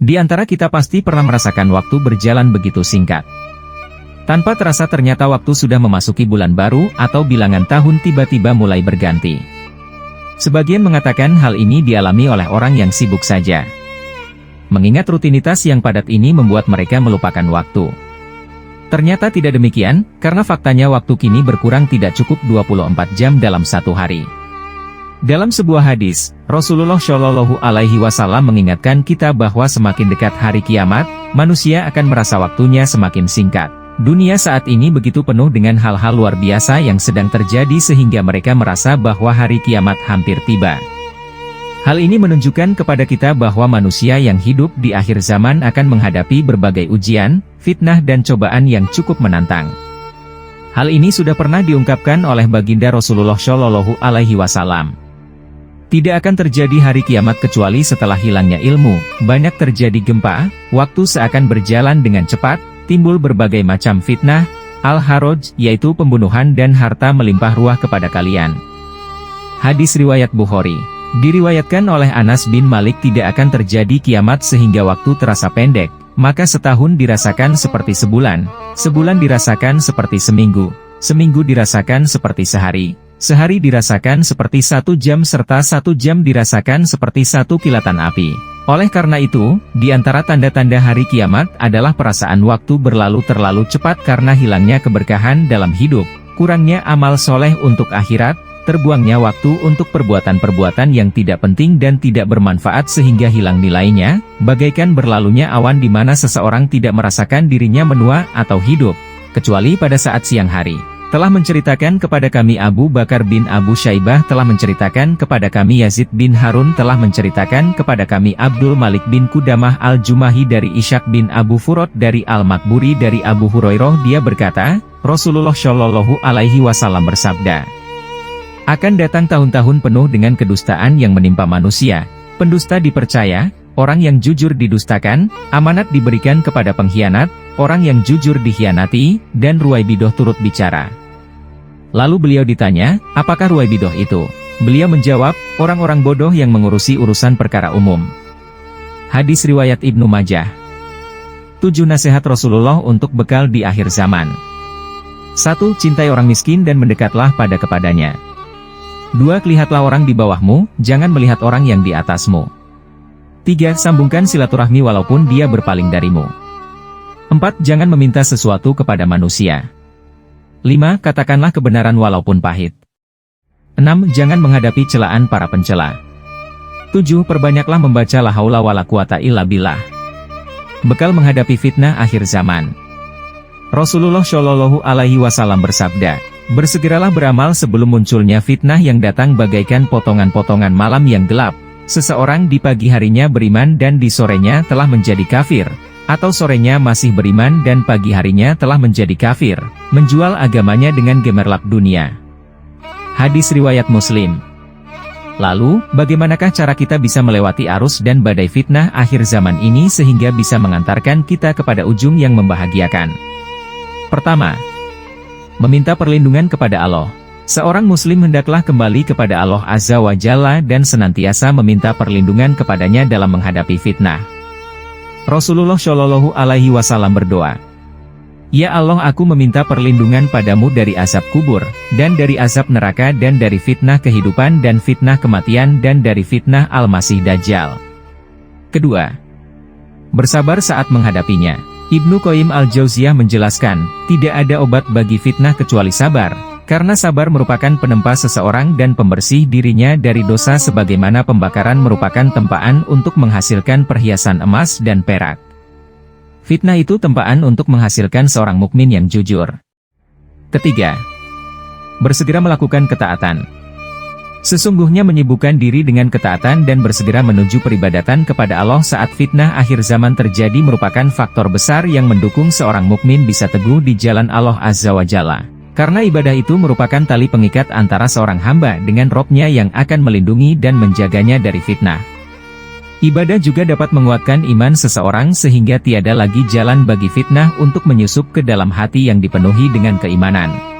Di antara kita pasti pernah merasakan waktu berjalan begitu singkat. Tanpa terasa ternyata waktu sudah memasuki bulan baru atau bilangan tahun tiba-tiba mulai berganti. Sebagian mengatakan hal ini dialami oleh orang yang sibuk saja. Mengingat rutinitas yang padat ini membuat mereka melupakan waktu. Ternyata tidak demikian, karena faktanya waktu kini berkurang tidak cukup 24 jam dalam satu hari. Dalam sebuah hadis, Rasulullah Shallallahu Alaihi Wasallam mengingatkan kita bahwa semakin dekat hari kiamat, manusia akan merasa waktunya semakin singkat. Dunia saat ini begitu penuh dengan hal-hal luar biasa yang sedang terjadi sehingga mereka merasa bahwa hari kiamat hampir tiba. Hal ini menunjukkan kepada kita bahwa manusia yang hidup di akhir zaman akan menghadapi berbagai ujian, fitnah dan cobaan yang cukup menantang. Hal ini sudah pernah diungkapkan oleh baginda Rasulullah Shallallahu Alaihi Wasallam. Tidak akan terjadi hari kiamat kecuali setelah hilangnya ilmu, banyak terjadi gempa, waktu seakan berjalan dengan cepat, timbul berbagai macam fitnah, al-haraj, yaitu pembunuhan dan harta melimpah ruah kepada kalian. Hadis riwayat Bukhari. Diriwayatkan oleh Anas bin Malik tidak akan terjadi kiamat sehingga waktu terasa pendek, maka setahun dirasakan seperti sebulan, sebulan dirasakan seperti seminggu, seminggu dirasakan seperti sehari, sehari dirasakan seperti 1 jam serta 1 jam dirasakan seperti 1 kilatan api. Oleh karena itu, di antara tanda-tanda hari kiamat adalah perasaan waktu berlalu terlalu cepat karena hilangnya keberkahan dalam hidup, kurangnya amal soleh untuk akhirat, terbuangnya waktu untuk perbuatan-perbuatan yang tidak penting dan tidak bermanfaat sehingga hilang nilainya, bagaikan berlalunya awan di mana seseorang tidak merasakan dirinya menua atau hidup, kecuali pada saat siang hari. Telah menceritakan kepada kami Abu Bakar bin Abu Syaibah, telah menceritakan kepada kami Yazid bin Harun, telah menceritakan kepada kami Abdul Malik bin Qudamah al-Jumahi dari Ishaq bin Abu Furod dari Al-Makburi dari Abu Hurairah, dia berkata, Rasulullah Shallallahu Alaihi Wasallam bersabda, akan datang tahun-tahun penuh dengan kedustaan yang menimpa manusia, pendusta dipercaya, orang yang jujur didustakan, amanat diberikan kepada pengkhianat, orang yang jujur dikhianati, dan Ruwaibidah turut bicara. Lalu beliau ditanya, apakah Ruwaibidah itu? Beliau menjawab, orang-orang bodoh yang mengurusi urusan perkara umum. Hadis riwayat Ibnu Majah. 7 nasihat Rasulullah untuk bekal di akhir zaman. 1. Cintai orang miskin dan mendekatlah kepadanya. 2. Lihatlah orang di bawahmu, jangan melihat orang yang di atasmu. 3. Sambungkan silaturahmi walaupun dia berpaling darimu. 4. Jangan meminta sesuatu kepada manusia. 5. Katakanlah kebenaran walaupun pahit. 6. Jangan menghadapi celaan para pencela. 7. Perbanyaklah membaca la haula wala quwata illa billah. Bekal menghadapi fitnah akhir zaman. Rasulullah Shallallahu Alaihi Wasallam bersabda, bersegeralah beramal sebelum munculnya fitnah yang datang bagaikan potongan-potongan malam yang gelap. Seseorang di pagi harinya beriman dan di sorenya telah menjadi kafir, atau sorenya masih beriman dan pagi harinya telah menjadi kafir, menjual agamanya dengan gemerlap dunia. Hadis riwayat Muslim. Lalu, bagaimanakah cara kita bisa melewati arus dan badai fitnah akhir zaman ini sehingga bisa mengantarkan kita kepada ujung yang membahagiakan? Pertama, meminta perlindungan kepada Allah. Seorang muslim hendaklah kembali kepada Allah Azza wa Jalla dan senantiasa meminta perlindungan kepadanya dalam menghadapi fitnah. Rasulullah Shallallahu Alaihi Wasallam berdoa, ya Allah, aku meminta perlindungan padamu dari azab kubur, dan dari azab neraka dan dari fitnah kehidupan dan fitnah kematian dan dari fitnah Al-Masih Dajjal. Kedua, bersabar saat menghadapinya. Ibnu Qayyim al-Jauziyah menjelaskan, tidak ada obat bagi fitnah kecuali sabar, karena sabar merupakan penempa seseorang dan pembersih dirinya dari dosa sebagaimana pembakaran merupakan tempaan untuk menghasilkan perhiasan emas dan perak. Fitnah itu tempaan untuk menghasilkan seorang mukmin yang jujur. Ketiga, bersegera melakukan ketaatan. Sesungguhnya menyibukkan diri dengan ketaatan dan bersegera menuju peribadatan kepada Allah saat fitnah akhir zaman terjadi merupakan faktor besar yang mendukung seorang mukmin bisa teguh di jalan Allah Azza wa Jalla. Karena ibadah itu merupakan tali pengikat antara seorang hamba dengan Robnya yang akan melindungi dan menjaganya dari fitnah. Ibadah juga dapat menguatkan iman seseorang sehingga tiada lagi jalan bagi fitnah untuk menyusup ke dalam hati yang dipenuhi dengan keimanan.